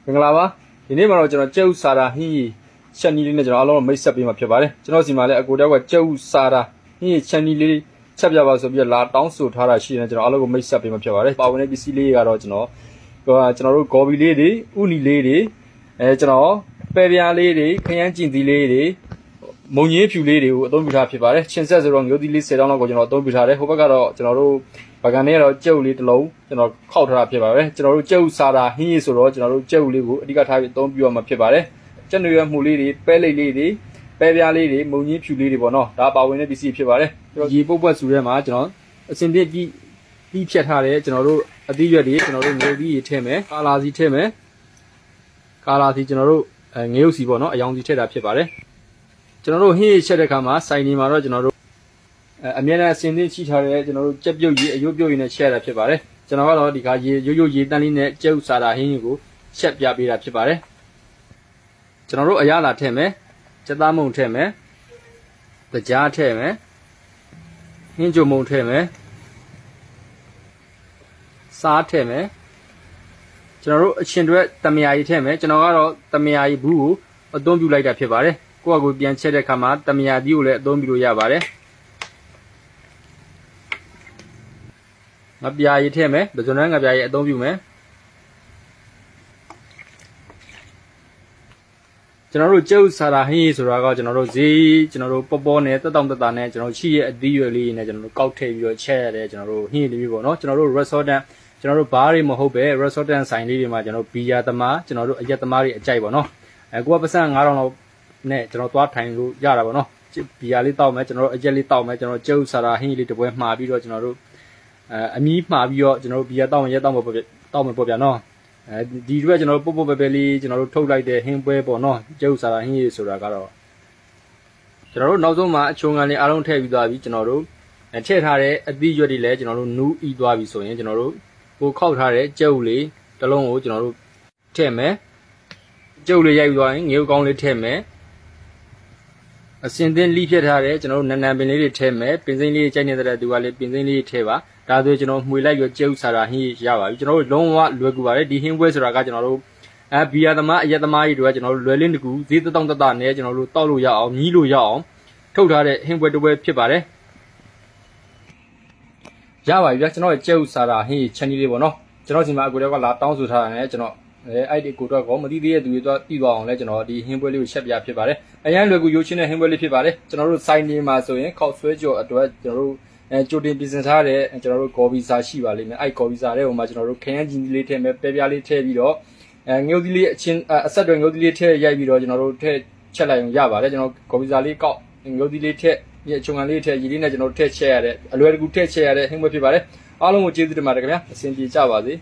မင်္ဂလာပါဒီနေ့မှာတော့ကျွန်တော်ကျဲဥစာတာဟင်းရီချက်နီးလေးနဲ့ကျွန်တော်အားလုံးမိတ်ဆက်ပေးမှာဖြစ်ပါတယ်ကျွန်တော်စီမှာလည်းအကိုတယောက်ကကျဲဥစာတာဟင်းရီချက်နီးလေးချက်ပြပါဆိုပြီးလာတောင်းဆိုထားတာရှိနေကျွန်တော်အားလုံးကိုမိတ်ဆက်ပေးမှာဖြစ်ပါတယ်ပါဝင်တဲ့ပစ္စည်းလေးကတော့ကျွန်တော်တို့ဂေါ်ဘီလေးတွေဥနီလေးတွေကျွန်တော်ပဲပြားလေးတွေခရမ်းကျင်သီးလေးတွေမုံညင်းဖြူလေးတွေကိုအသုံးပြုထားဖြစ်ပါတယ်ချင်းဆက်ဆိုတော့မျိုးသီးလေး10တောင်းလောက်ကိုကျွန်တော်အသုံးပြုထားတယ်ဟိုဘက်ကတော့ကျွန်တော်တို့ဗကန်လေးကတော့ကျဲဥလေးတစ်လုံးကျွန်တော်ခောက်ထားတာဖြစ်ပါတယ်ကျွန်တော်တို့ကျဲဥစာတာဟင်းရီဆိုတော့ကျွန်တော်တို့ကျဲဥလေးကိုအဓိကထားပြီးအသုံးပြုရမှာဖြစ်ပါတယ်ကျက်နွေရမှုလေးတွေပဲလိတ်လေးတွေပဲပြားလေးတွေမုံညင်းဖြူလေးတွေပေါ့နော်ဒါပါဝင်တဲ့ပစ္စည်းဖြစ်ပါတယ်ကျွန်တော်ရေပုတ်ပွက်စုထဲမှာကျွန်တော်အစင်ပြည့်ပြီးဖြတ်ထားတယ်ကျွန်တော်တို့အသီးရွက်တွေကျွန်တော်တို့ငရုတ်သီးတွေထည့်မယ်ကာလာစီထည့်မယ်ကာလာစီကျွန်တော်တို့ငရုတ်စီပေါ့နော်အယောင်စီထည့်တာဖြစ်ပါတယ်ကျွန်တော်တို့ဟင်းရီချက်တဲ့ခါမှာစိုင်နေမှာတော့ကျွန်တော်တို့အမြဲတမ်းအစင်သင်းချိထားတဲ့ကျွန်တော်တို့ကြက်ပြုတ်ရေအယုတ်ပြုတ်ရေနဲ့ချက်ရတာဖြစ်ပါတယ်ကျွန်တော်ကတော့ဒီခါရေရိုးရိုးရေတန်းလေးနဲ့ကျဲဥစာတာဟင်းရီကိုချက်ပြပေးတာဖြစ်ပါတယ်ကျွန်တော်တို့အရလာထည့်မယ်စက်သားမုံထည့်မယ်ကြားထည့်မယ်ဟင်းကြုံမုံထည့်မယ်စားထည့်မယ်ကျွန်တော်တို့အချင်းတွေတမယာကြီးထည့်မယ်ကျွန်တော်ကတော့တမယာကြီးဘူးကိုအသုံးပြုလိုက်တာဖြစ်ပါတယ်ကိုယ့်အကူပြန်ချက်တဲ့ခါမှာတမယာကြီးကိုလည်းအသုံးပြုလို့ရပါတယ်ငါပြာရီထည့်မယ်ပဇွန်နှန်းငါပြာရီအသုံးပြုမယ်ကျွန်တော်တို့ကျဲဥစာတာဟင်းရီဆိုတာကကျွန်တော်တို့ဈေးကျွန်တော်တို့ပေါ်ပေါ်နဲ့တက်တောင့်တက်တာနဲ့ကျွန်တော်ရှိရဲ့အသီးရွက်လေးနဲ့ကျွန်တော်တို့ကောက်ထည့်ပြီးတော့ချက်ရတယ်ကျွန်တော်တို့ဟင်းရီလေးမျိုးပေါ့နော်ကျွန်တော်တို့ restaurant ကျွန်တော်တို့ဘားတွေမဟုတ်ပဲ restaurant ဆိုင်လေးတွေမှာကျွန်တော်တို့ဘီယာသမားကျွန်တော်တို့အရက်သမားတွေအကြိုက်ပေါ့နော်ကိုကပတ်စံ9000လောက်နဲ့ကျွန်တော်သွားထိုင်လို့ရတာပေါ့နော်ဘီယာလေးတောက်မယ်ကျွန်တော်တို့အရက်လေးတောက်မယ်ကျွန်တော်ကျဲဥစာတာဟင်းရီလေးတစ်ပွဲမှာပြီးတော့ကျွန်တော်တို့အမီးမှာပြီးတော့ကျွန်တော်တို့ဘီယာတောက်မယ်ရက်တောက်မယ်ပေါ့ဗျာနော်ဒီအတွက်ကျွန်တော်တို့ပုတ်ပုတ်ပဲပဲလေးကျွန်တော်တို့ထုတ်လိုက်တဲ့ဟင်းပွဲပေါ့နော်ကျဲဥစာတာဟင်းရီဆိုတာကတော့ကျွန်တော်တို့နောက်ဆုံးမှာအချုံကန်လေးအားလုံးထည့်ပြီးသွားပြီကျွန်တော်တို့ထည့်ထားတဲ့အသီးရွက်တွေလည်းကျွန်တော်တို့နူးဤသွားပြီဆိုရင်ကျွန်တော်တို့ကိုခောက်ထားတဲ့ကျဲဥလေးတစ်လုံးကိုကျွန်တော်တို့ထည့်မယ်ကျဲဥလေးရိုက်ပြီးသွားရင်ငရုတ်ကောင်းလေးထည့်မယ်အစင်သင်းလိဖြတ်ထားတဲ့ကျွန်တော်တို့နန်နန်ပင်လေးတွေထည့်မယ်ပင်စိမ့်လေးကြိုက်နေတဲ့သူကလည်းပင်စိမ့်လေးထည့်ပါဒါဆိုကျွန်တော်မှွေလိုက်ရကျဲဥစာတာဟင်းရပါပြီကျွန်တော်တို့လုံးဝလွယ်ကူပါတယ်ဒီဟင်းပွဲဆိုတာကကျွန်တော်တို့ဘီယာသမားအရက်သမားကြီးတွေကကျွန်တော်တို့လွယ်လင်းတကူဈေးတောင့်တနဲ့ကျွန်တော်တို့တောက်လို့ရအောင်မြည်လို့ရအောင်ထုတ်ထားတဲ့ဟင်းပွဲတစ်ပွဲဖြစ်ပါတယ်ရပါပြီဗျာကျွန်တော်ရဲ့ကျဲဥစာတာဟင်းချန်နီလေးပေါ့နော်ကျွန်တော်ဒီမှာအကိုတယောက်ကလာတောင်းဆိုထားတယ်ကျွန်တော်အဲ့ဒီကိုတော့ကောမသိသေးတဲ့သူတွေတော့ပြီးသွားအောင်လဲကျွန်တော်ဒီဟင်းပွဲလေးကိုချက်ပြဖြစ်ပါတယ်အရင်လွယ်ကူရိုးချင်းတဲ့ဟင်းပွဲလေးဖြစ်ပါတယ်ကျွန်တော်တို့စိုင်းနေမှာဆိုရင်ခောက်ဆွဲကြော်အတွက်ကျွန်တော်တို့ကြိုတင်ပြင်ဆင်ထားတဲ့ကျွန်တော်တို့ဂေါ်ဘီစာရှိပါလိမ့်မယ်အဲ့ဂေါ်ဘီစာတဲ့ဟိုမှာကျွန်တော်တို့ခရမ်းကျင်လေးထည့်မယ်ပဲပြားလေးထည့်ပြီးတော့ငုတ်သီးလေးအချင်းအဆက်တွေငုတ်သီးလေးထည့်ရိုက်ပြီးတော့ကျွန်တော်တို့ထည့်ချက်လိုက်အောင်ရပါတယ်ကျွန်တော်ဂေါ်ဘီစာလေးကောက်ငုတ်သီးလေးထည့်အချုံကန်လေးထည့်ရည်လေးနဲ့ကျွန်တော်ထည့်ချက်ရတဲ့အလွယ်တကူထည့်ချက်ရတဲ့ဟင်းပွဲဖြစ်ပါတယ်အားလုံးကိုကျေးဇူးတင်ပါတယ်ခင်ဗျာအဆင်ပြေကြပါစေ